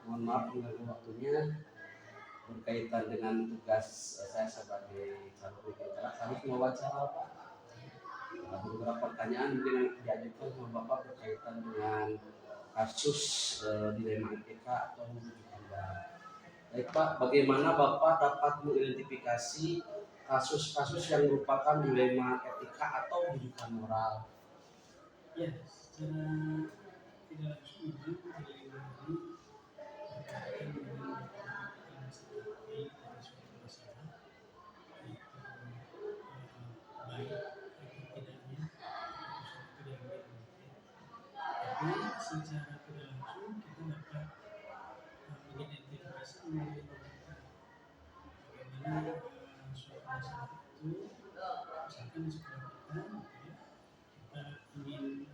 Mohon maaf mengganggu waktunya berkaitan dengan tugas saya sebagai calon pimpinan kelas harus mewawancara Pak. Ada beberapa pertanyaan mungkin yang diajukan sama Bapak berkaitan dengan kasus dilema etika atau rujukan bahan. Baik Pak, bagaimana Bapak dapat mengidentifikasi kasus-kasus yang merupakan dilema etika atau rujukan moral? Ya, secara tidak langsung memang dilema ini berkaitan dengan yang seperti dari suatu masalah, yaitu baik atau tidaknya keputusan itu diambil. Tapi secara tidak langsung kita dapat mengidentifikasi bagaimana suatu masalah itu, misalkan di sekolah kita, kita ingin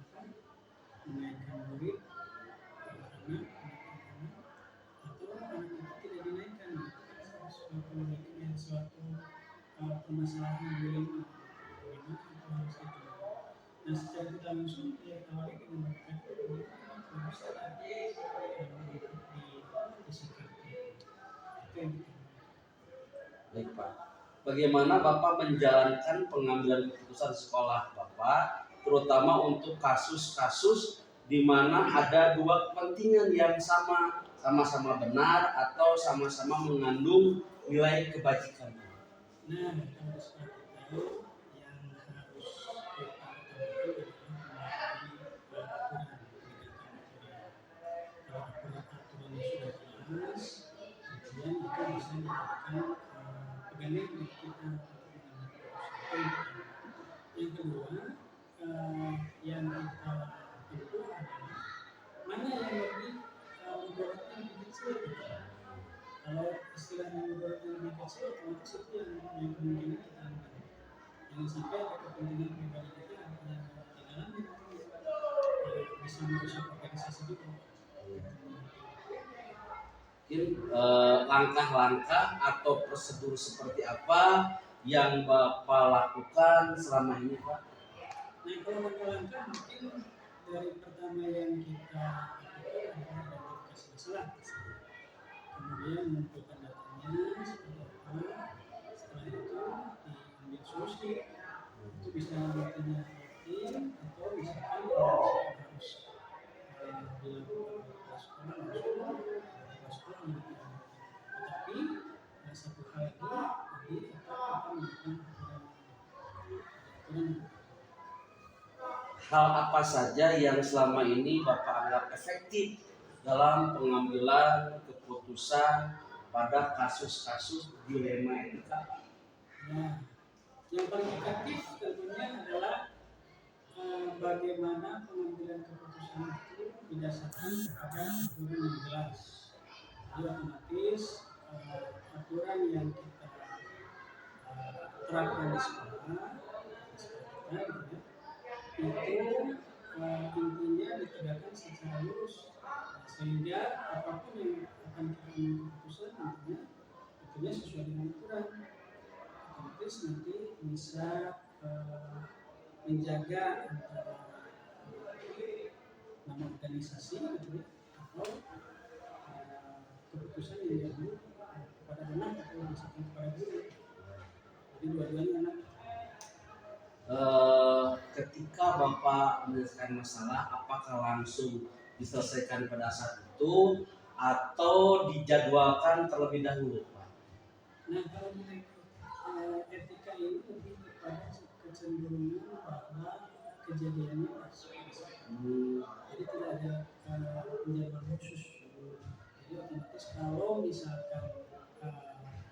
menaikkan murid anak atau anak itu tidak dinaikkan, suatu permasalahan dilema bagaimana itu harus itu. Nah, secara tidak langsung ya awalnya kita melakukan bisa disikapi itu yang kita. Baik Pak, bagaimana Bapak menjalankan pengambilan keputusan sekolah Bapak, terutama untuk kasus-kasus di mana ada dua kepentingan yang sama-sama benar atau sama-sama mengandung nilai kebajikan? Nah, kalau di sekolah kita yang harus kita utamakan adalah aturannya sudah jelas, kemudian itu bisa dijadikan pegangan bagi kita untuk mengambil keputusan. Yang kedua, yang kita tentu adalah mana yang lebih mudaratnya lebih kecil. Kalau istilahnya mudaratnya lebih kecil, otomatis itu yang kemungkinan kita ambil. Jangan sampai ada kepentingan pribadi kita yang di dalamnya bisa merusak organisasi juga. Mungkin langkah-langkah atau prosedur seperti apa yang Bapak lakukan selama ini Pak? Nah, kalau langkah-langkah mungkin dari pertama yang kita lakukan adalah identifikasi masalah. Kemudian mengumpulkan datanya seperti apa. Setelah itu diambil solusi. Itu bisa datanya tim atau misalkan harus dilakukan oleh sekolah langsung. Tetapi satu hal lagi tetap kita melakukan aturan. Hal apa saja yang selama ini Bapak anggap efektif dalam pengambilan keputusan pada kasus-kasus dilema etika? Nah, yang paling efektif tentunya adalah bagaimana pengambilan keputusan itu didasarkan pada aturan yang jelas. Jadi otomatis aturan yang kita terapkan di sekolah kita itu intinya ditegakkan secara lurus, sehingga apapun yang akan kita ambil keputusan tentunya sesuai dengan aturan. Otomatis nanti bisa menjaga antara nama organisasi atau keputusan yang diambil kepada anak atau misalkan kepada guru. Jadi dua-duanya anak. Ketika Bapak menyelesaikan masalah, apakah langsung diselesaikan pada saat itu atau dijadwalkan terlebih dahulu Pak? Nah, kalau etika ini lebih kepada kecenderungan bahwa kejadiannya langsung. Jadi tidak ada penjadwalan khusus. Jadi otomatis kalau misalkan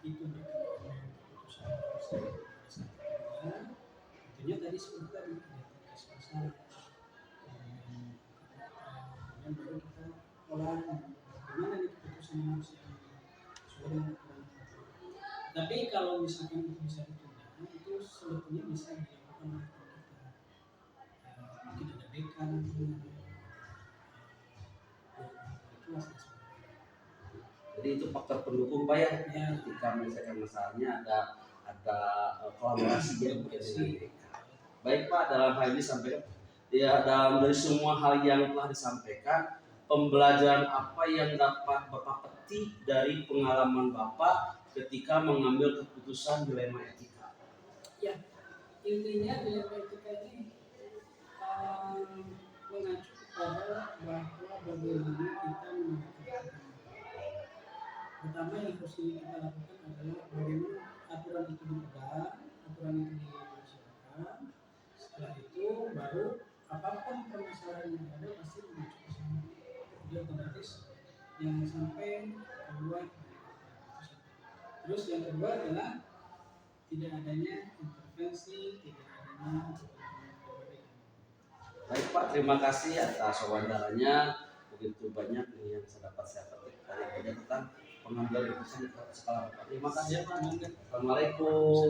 itu berkenaan dengan keputusan harus pada saat itu, tentunya tadi seperti tadi identifikasi masalah. Kemudian baru kita olah bagaimana nih keputusan yang harus diambil sesuai dengan aturan. Tapi kalau misalkan itu bisa ditunda, itu sebetulnya bisa dilakukan oleh kita. Mungkin ada dekan, jadi itu faktor pendukung Pak ya. Ketika menyelesaikan masalahnya ada kolaborasi yang berbeda. Baik Pak, dalam hal ini sampaikan ya, dalam dari semua hal yang telah disampaikan, pembelajaran apa yang dapat Bapak petik dari pengalaman Bapak ketika mengambil keputusan dilema etika? Ya, intinya dilema etika ini mengacu kepada bahwa bagaimana kita menegakkan agama. Pertama yang harus kita lakukan adalah bagaimana aturan itu dipegang, aturan itu dilaksanakan. Setelah itu baru apapun permasalahan yang ada pasti mengacu ke sana. Jadi otomatis jangan sampai keluar dari aturan. Terus yang kedua adalah tidak adanya intervensi, tidak adanya perbedaan. Baik Pak, terima kasih atas wawancaranya. Begitu banyak yang dapat saya petik dari tentang pengambilan keputusan di skala Bapak. Terima kasih Pak. Assalamualaikum.